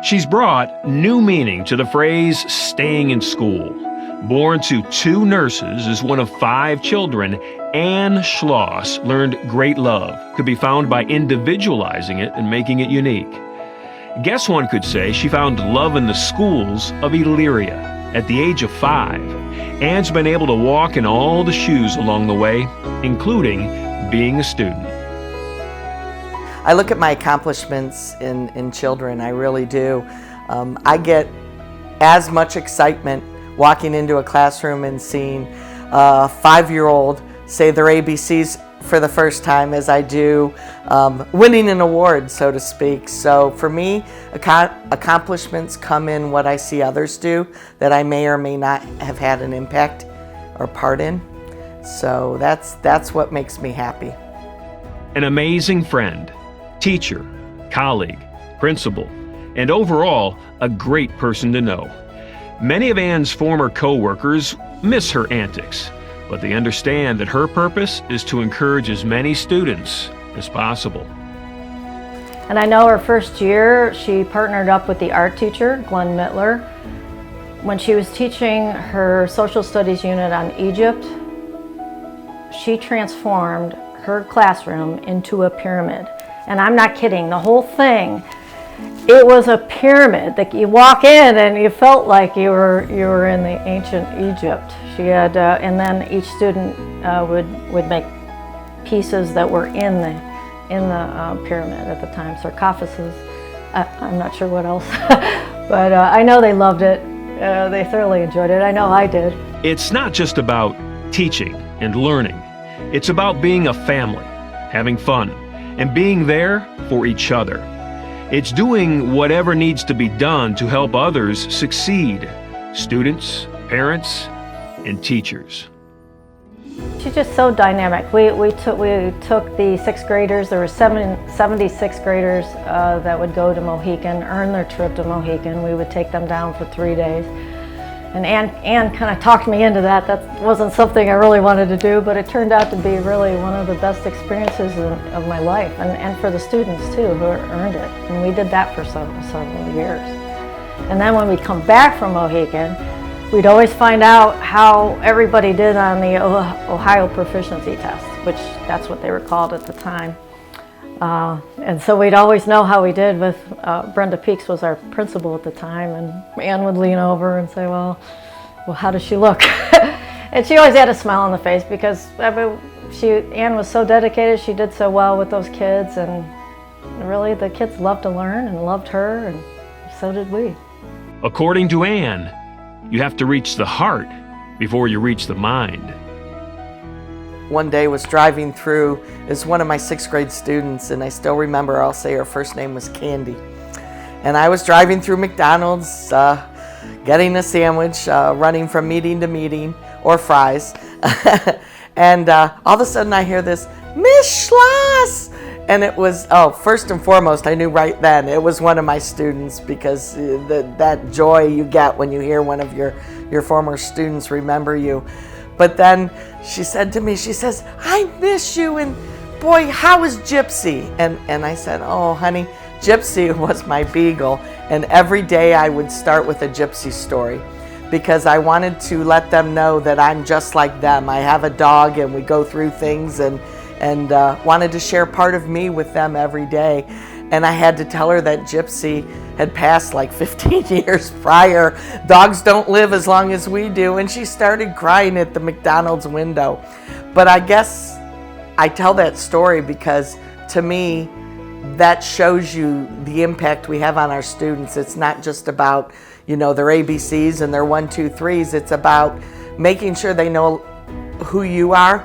She's brought new meaning to the phrase staying in school. Born to 2 nurses as one of 5 children, Anne Schloss learned great love could be found by individualizing it and making it unique. Guess one could say she found love in the schools of Elyria. At the age of 5, Anne's been able to walk in all the shoes along the way, including being a student. I look at my accomplishments in children, I really do. I get as much excitement walking into a classroom and seeing a 5-year-old say their ABCs for the first time as I do winning an award, so to speak. So for me, accomplishments come in what I see others do that I may or may not have had an impact or part in. So that's what makes me happy. An amazing friend, teacher, colleague, principal, and overall, a great person to know. Many of Anne's former co-workers miss her antics, but they understand that her purpose is to encourage as many students as possible. And I know her first year, she partnered up with the art teacher, Glenn Mittler. When she was teaching her social studies unit on Egypt, she transformed her classroom into a pyramid. And I'm not kidding, the whole thing, it was a pyramid that you walk in and you felt like you were in the ancient Egypt. She had, and then each student would make pieces that were in the pyramid at the time, sarcophagus. I'm not sure what else, but I know they loved it. They thoroughly enjoyed it. I know I did. It's not just about teaching and learning. It's about being a family, having fun, and being there for each other. It's doing whatever needs to be done to help others succeed, students, parents, and teachers. She's just so dynamic. We took the 6th graders, there were 76 graders that would go to Mohican, earn their trip to Mohican. We would take them down for 3 days. And Anne kind of talked me into that. That wasn't something I really wanted to do, but it turned out to be really one of the best experiences of my life, and for the students too, who earned it. And we did that for several years. And then when we'd come back from Mohican, we'd always find out how everybody did on the Ohio Proficiency Test, which that's what they were called at the time. And so we'd always know how we did with, Brenda Peaks was our principal at the time, and Anne would lean over and say, well, how does she look? And she always had a smile on the face because Anne was so dedicated, she did so well with those kids, and really the kids loved to learn and loved her, and so did we. According to Anne, you have to reach the heart before you reach the mind. One day was driving through as one of my 6th grade students, and I still remember, I'll say her first name was Candy. And I was driving through McDonald's, getting a sandwich, running from meeting to meeting, or fries. And all of a sudden I hear this, "Miss Schloss!" And it was, first and foremost, I knew right then it was one of my students, because that joy you get when you hear one of your former students remember you. But then she said to me, she says, "I miss you, and boy, how is Gypsy?" And I said, "Oh, honey, Gypsy was my beagle, and every day I would start with a Gypsy story, because I wanted to let them know that I'm just like them. I have a dog, and we go through things, and wanted to share part of me with them every day." And I had to tell her that Gypsy had passed like 15 years prior. Dogs don't live as long as we do. And she started crying at the McDonald's window. But I guess I tell that story because, to me, that shows you the impact we have on our students. It's not just about, their ABCs and their 1, 2, 3s. It's about making sure they know who you are,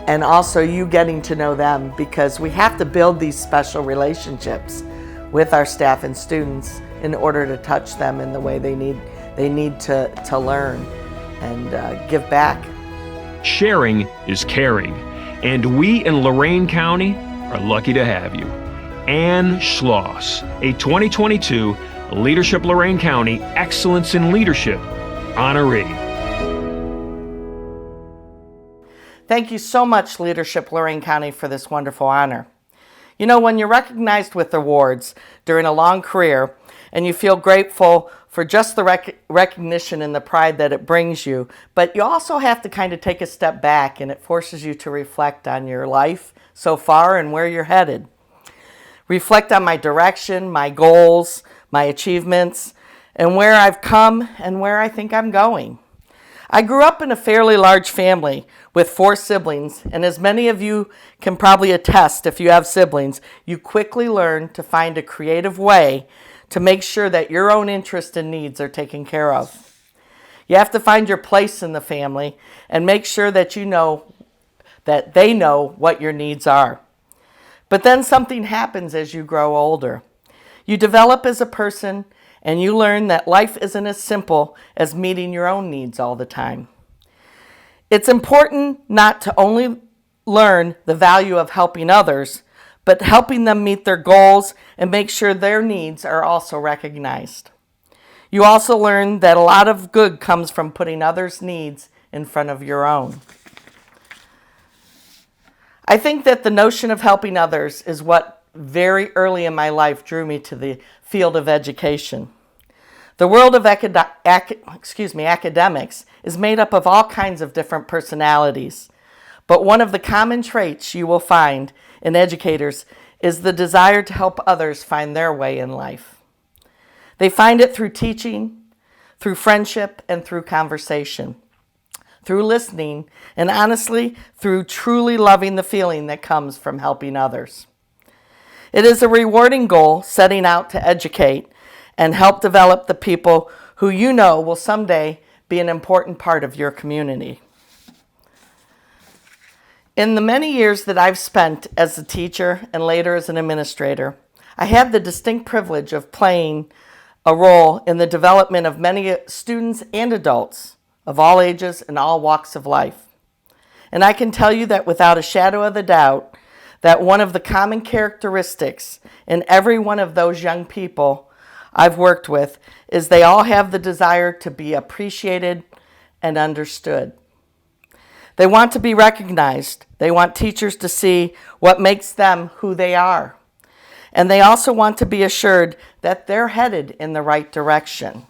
and also you getting to know them, because we have to build these special relationships with our staff and students in order to touch them in the way they need to learn and give back. Sharing is caring, and we in Lorain County are lucky to have you. Anne Schloss, a 2022 Leadership Lorain County Excellence in Leadership honoree. Thank you so much, Leadership Lorain County, for this wonderful honor. When you're recognized with awards during a long career, and you feel grateful for just the recognition and the pride that it brings you. But you also have to kind of take a step back, and it forces you to reflect on your life so far and where you're headed. Reflect on my direction, my goals, my achievements, and where I've come and where I think I'm going. I grew up in a fairly large family with 4 siblings, and as many of you can probably attest, if you have siblings, you quickly learn to find a creative way to make sure that your own interests and needs are taken care of. You have to find your place in the family and make sure that you know that they know what your needs are. But then something happens as you grow older. You develop as a person, and you learn that life isn't as simple as meeting your own needs all the time. It's important not to only learn the value of helping others, but helping them meet their goals and make sure their needs are also recognized. You also learn that a lot of good comes from putting others' needs in front of your own. I think that the notion of helping others is what very early in my life drew me to the field of education. The world of academics is made up of all kinds of different personalities, but one of the common traits you will find in educators is the desire to help others find their way in life. They find it through teaching, through friendship, and through conversation, through listening, and honestly, through truly loving the feeling that comes from helping others. It is a rewarding goal setting out to educate and help develop the people who you know will someday be an important part of your community. In the many years that I've spent as a teacher and later as an administrator, I had the distinct privilege of playing a role in the development of many students and adults of all ages and all walks of life. And I can tell you that without a shadow of a doubt, that one of the common characteristics in every one of those young people I've worked with is they all have the desire to be appreciated and understood. They want to be recognized. They want teachers to see what makes them who they are. And they also want to be assured that they're headed in the right direction.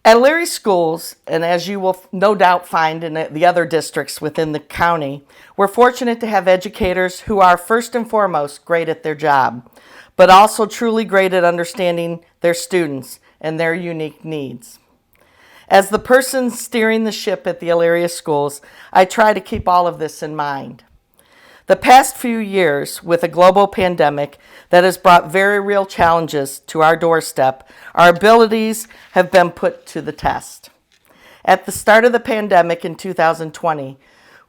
At Leary Schools, and as you will no doubt find in the other districts within the county, we're fortunate to have educators who are first and foremost great at their job, but also truly great at understanding their students and their unique needs. As the person steering the ship at the Elyria Schools, I try to keep all of this in mind. The past few years, with a global pandemic that has brought very real challenges to our doorstep, our abilities have been put to the test. At the start of the pandemic in 2020,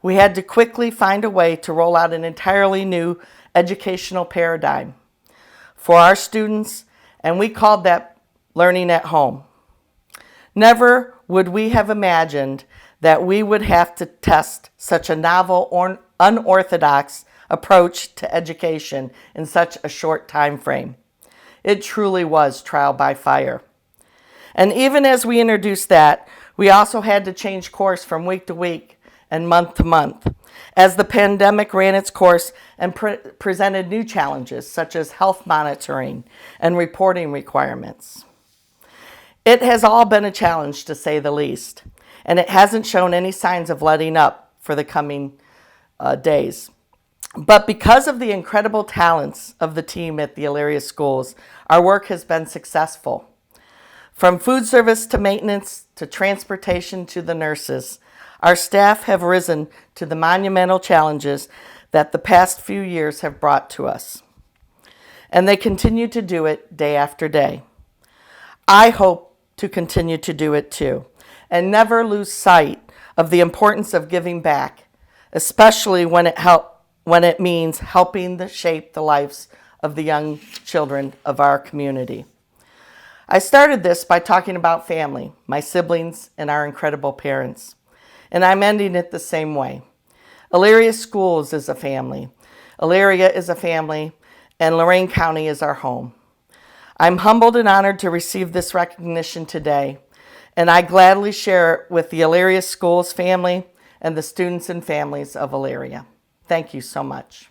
we had to quickly find a way to roll out an entirely new educational paradigm for our students, and we called that learning at home. Never would we have imagined that we would have to test such a novel or unorthodox approach to education in such a short time frame. It truly was trial by fire. And even as we introduced that, we also had to change course from week to week and month to month as the pandemic ran its course and presented new challenges such as health monitoring and reporting requirements. It has all been a challenge, to say the least, and it hasn't shown any signs of letting up for the coming days. But because of the incredible talents of the team at the Elyria Schools, our work has been successful. From food service to maintenance to transportation to the nurses, our staff have risen to the monumental challenges that the past few years have brought to us. And they continue to do it day after day. I hope to continue to do it too, and never lose sight of the importance of giving back, especially when it means helping to shape the lives of the young children of our community. I started this by talking about family, my siblings, and our incredible parents. And I'm ending it the same way. Elyria Schools is a family. Elyria is a family, and Lorain County is our home. I'm humbled and honored to receive this recognition today, and I gladly share it with the Elyria Schools family and the students and families of Elyria. Thank you so much.